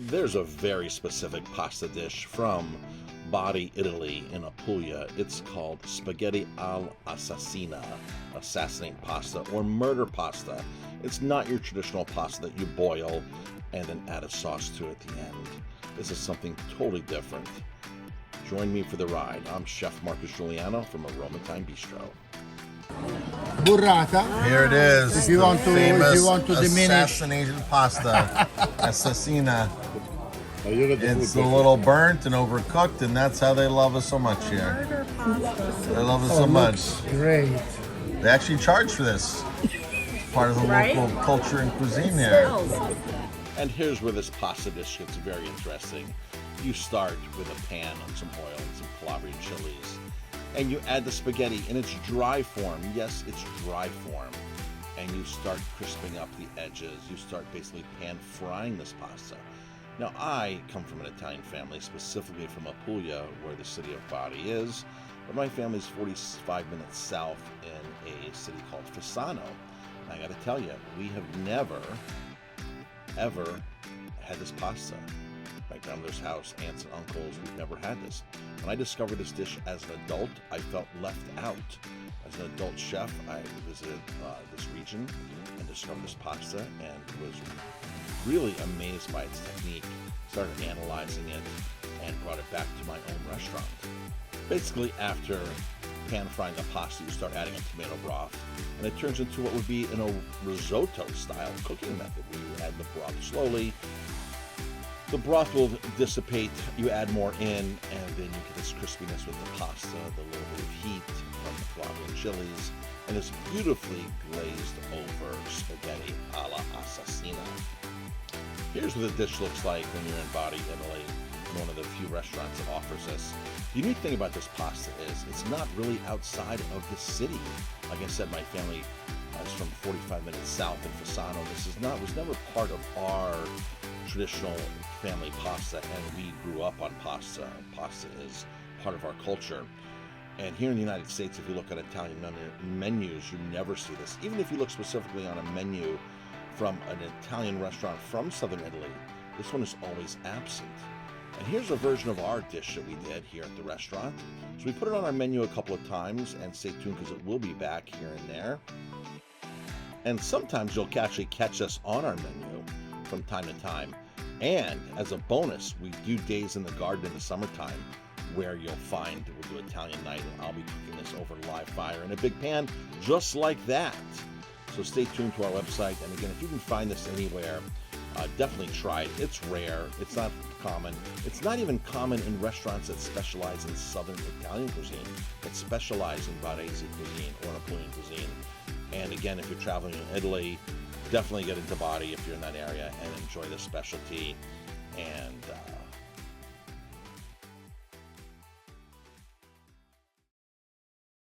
There's a very specific pasta dish from Bari, Italy, in Puglia. It's called spaghetti all'assassina, assassinate pasta, or murder pasta. It's not your traditional pasta that you boil and then add a sauce to at the end. This is something totally different. Join me for the ride. I'm Chef Marcus Guiliano from Aroma, Thyme, Bistro. Burrata. Here it is. If you the want to, famous if you want to diminish, assassination pasta, assassina. It's a little burnt and overcooked, and that's how they love us so much here. They love us so much. great. They actually charge for this. Part of the local culture and cuisine here. And here's where this pasta dish gets very interesting. You start with a pan on some oil and some Calabrian chilies, and you add the spaghetti in its dry form. Yes, it's dry form. And you start crisping up the edges. You start basically pan frying this pasta. Now, I come from an Italian family, specifically from Puglia, where the city of Bari is, but my family's 45 minutes south in a city called Fasano. And I gotta tell you, we have never, ever had this pasta. My grandmother's house, aunts and uncles, we've never had this. When I discovered this dish as an adult, I felt left out. As an adult chef, I visited this region and discovered this pasta and was really amazed by its technique. Started analyzing it and brought it back to my own restaurant. Basically, after pan frying the pasta, you start adding a tomato broth, and it turns into what would be in a risotto style cooking method, where you add the broth slowly. The broth will dissipate, you add more in, and then you get this crispiness with the pasta, the little bit of heat from the Calabrian chilies, and this beautifully glazed over spaghetti alla assassina. Here's what the dish looks like when you're in Bari, Italy, one of the few restaurants that offers this. The unique thing about this pasta is it's not really outside of the city. Like I said, my family is from 45 minutes south in Fasano. This was never part of our traditional family pasta, and we grew up on pasta. Pasta is part of our culture. And here in the United States, if you look at Italian menus, you never see this. Even if you look specifically on a menu from an Italian restaurant from southern Italy, this one is always absent. And here's a version of our dish that we did here at the restaurant. So we put it on our menu a couple of times, and stay tuned because it will be back here and there. And sometimes you'll actually catch us on our menu from time to time. And as a bonus, we do days in the garden in the summertime, where you'll find we'll do Italian night, and I'll be cooking this over live fire in a big pan, just like that. So stay tuned to our website. And again, if you can find this anywhere, definitely try it. It's rare. It's not common. It's not even common in restaurants that specialize in Southern Italian cuisine, that specialize in Barese cuisine or Napoleon cuisine. And again, if you're traveling in Italy, definitely get into Bari if you're in that area and enjoy this specialty. And